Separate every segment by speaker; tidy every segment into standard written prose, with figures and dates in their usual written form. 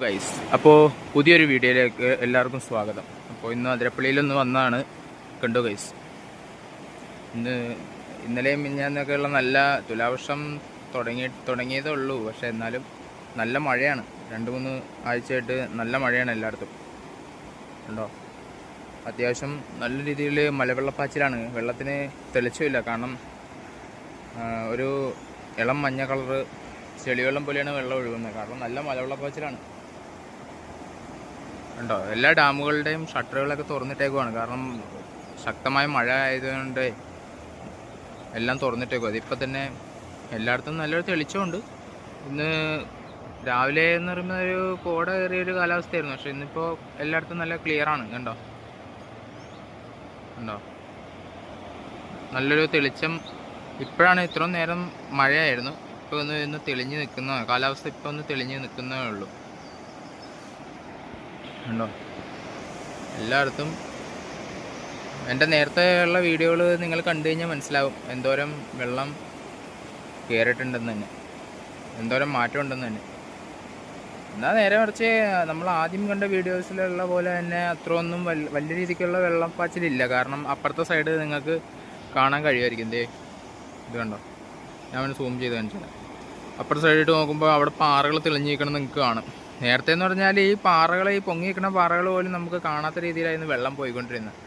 Speaker 1: Guys, അപ്പോൾ പുതിയൊരു വീഡിയോയിലേക്ക് എല്ലാവർക്കും സ്വാഗതം. അപ്പോൾ ഇന്ന് അതിരപ്പള്ളിയിലൊന്ന് വന്നാണ്. കണ്ടു ഗൈസ്, ഇന്നലെയും മിഞ്ഞാന്നൊക്കെയുള്ള നല്ല തുലാവർഷം തുടങ്ങിയതേ ഉള്ളൂ. പക്ഷേ എന്നാലും നല്ല മഴയാണ്. 2-3 ആഴ്ചയായിട്ട് നല്ല മഴയാണ് എല്ലായിടത്തും. ഉണ്ടോ? അത്യാവശ്യം നല്ല രീതിയിൽ മലവെള്ളപ്പാച്ചിലാണ്. വെള്ളത്തിന് തെളിച്ചമില്ല. കാരണം ഒരു ഇളം മഞ്ഞ കളറ് ചെളിവെള്ളം പോലെയാണ് വെള്ളം ഒഴുകുന്നത്. കാരണം നല്ല മലവെള്ളപ്പാച്ചിലാണ്. ഉണ്ടോ? എല്ലാ ഡാമുകളുടെയും ഷട്ടറുകളൊക്കെ തുറന്നിട്ടേക്കുവാണ്. കാരണം ശക്തമായ മഴ ആയതുകൊണ്ട് എല്ലാം തുറന്നിട്ടേക്കും. അതിപ്പോൾ തന്നെ എല്ലായിടത്തും നല്ലൊരു തെളിച്ചമുണ്ട്. ഇന്ന് രാവിലെ എന്ന് പറയുമ്പോൾ ഒരു കോട കയറിയൊരു കാലാവസ്ഥയായിരുന്നു. പക്ഷെ ഇന്നിപ്പോൾ എല്ലായിടത്തും നല്ല ക്ലിയറാണ്. കണ്ടോ? ഉണ്ടോ? നല്ലൊരു തെളിച്ചം. ഇപ്പോഴാണ് ഇത്രയും നേരം മഴയായിരുന്നു. ഇപ്പോൾ ഒന്ന് തെളിഞ്ഞ് നിൽക്കുന്ന കാലാവസ്ഥ, ഇപ്പോൾ ഒന്ന് തെളിഞ്ഞ് നിൽക്കുന്നേ ഉള്ളൂ. ഉണ്ടോ? എല്ലായിടത്തും എൻ്റെ നേരത്തെ ഉള്ള വീഡിയോകൾ നിങ്ങൾ കണ്ടു കഴിഞ്ഞാൽ മനസ്സിലാവും എന്തോരം വെള്ളം കയറിയിട്ടുണ്ടെന്ന് തന്നെ, എന്തോരം മാറ്റം ഉണ്ടെന്ന് തന്നെ. എന്നാൽ നേരെ മറിച്ച് നമ്മൾ ആദ്യം കണ്ട വീഡിയോസിലുള്ള പോലെ തന്നെ അത്രയൊന്നും വലിയ രീതിക്കുള്ള വെള്ളപ്പാച്ചിലില്ല. കാരണം അപ്പുറത്തെ സൈഡ് നിങ്ങൾക്ക് കാണാൻ കഴിയുമായിരിക്കും. ഇത് കണ്ടോ? ഞാൻ സൂം ചെയ്ത് കാണിച്ചത്. അപ്പുറത്തെ സൈഡിട്ട് നോക്കുമ്പോൾ അവിടെ പാറകൾ തെളിഞ്ഞ് നിൽക്കണം നിങ്ങൾക്ക് കാണും. നേരത്തെ എന്ന് പറഞ്ഞാൽ ഈ പാറകൾ, ഈ പൊങ്ങി നിൽക്കുന്ന പാറകൾ പോലും നമുക്ക് കാണാത്ത രീതിയിലായിരുന്നു വെള്ളം പോയിക്കൊണ്ടിരുന്നത്.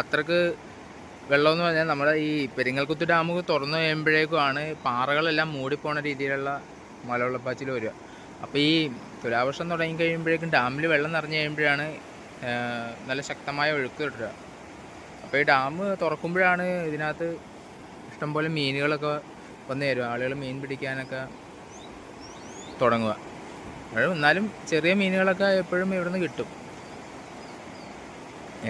Speaker 1: അത്രക്ക് വെള്ളമെന്ന് പറഞ്ഞാൽ നമ്മുടെ ഈ പെരിങ്ങൽകുത്ത് ഡാം തുറന്നു കഴിയുമ്പോഴേക്കുമാണ് പാറകളെല്ലാം മൂടിപ്പോണ രീതിയിലുള്ള മലവെള്ളപ്പാച്ചിൽ വരിക. അപ്പോൾ ഈ തുലാവർഷം തുടങ്ങി കഴിയുമ്പോഴേക്കും ഡാമിൽ വെള്ളം നിറഞ്ഞു കഴിയുമ്പോഴാണ് നല്ല ശക്തമായ ഒഴുക്ക് കിട്ടുക. അപ്പോൾ ഈ ഡാം തുറക്കുമ്പോഴാണ് ഇതിനകത്ത് ഇഷ്ടംപോലെ മീനുകളൊക്കെ വന്നു തരും. ആളുകൾ മീൻ പിടിക്കാനൊക്കെ തുടങ്ങുക. എന്നാലും ചെറിയ മീനുകളൊക്കെ എപ്പോഴും ഇവിടുന്ന് കിട്ടും.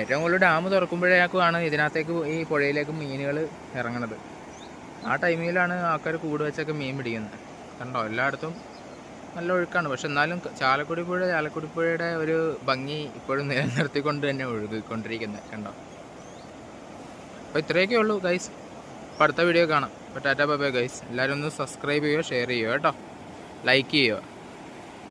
Speaker 1: ഏറ്റവും കൂടുതൽ ഡാം തുറക്കുമ്പോഴേക്കുമാണ് ഇതിനകത്തേക്ക്, ഈ പുഴയിലേക്ക് മീനുകൾ ഇറങ്ങണത്. ആ ടൈമിലാണ് ആൾക്കാർ കൂട് വെച്ചൊക്കെ മീൻ പിടിക്കുന്നത്. കണ്ടോ? എല്ലായിടത്തും നല്ല ഒഴുക്കാണ്. പക്ഷെ എന്നാലും ചാലക്കുടി പുഴയുടെ ഒരു ഭംഗി ഇപ്പോഴും നിലനിർത്തിക്കൊണ്ട് തന്നെ ഒഴുകിക്കൊണ്ടിരിക്കുന്നത്. കണ്ടോ? അപ്പോൾ ഇത്രയൊക്കെ ഉള്ളൂ ഗൈസ്. അപ്പോൾ അടുത്ത വീഡിയോ കാണാം. അപ്പോൾ ടാറ്റാ ബൈ ബൈ ഗൈസ്. എല്ലാവരും ഒന്ന് സബ്സ്ക്രൈബ് ചെയ്യുക, ഷെയർ ചെയ്യുക കേട്ടോ, ലൈക്ക് ചെയ്യുക.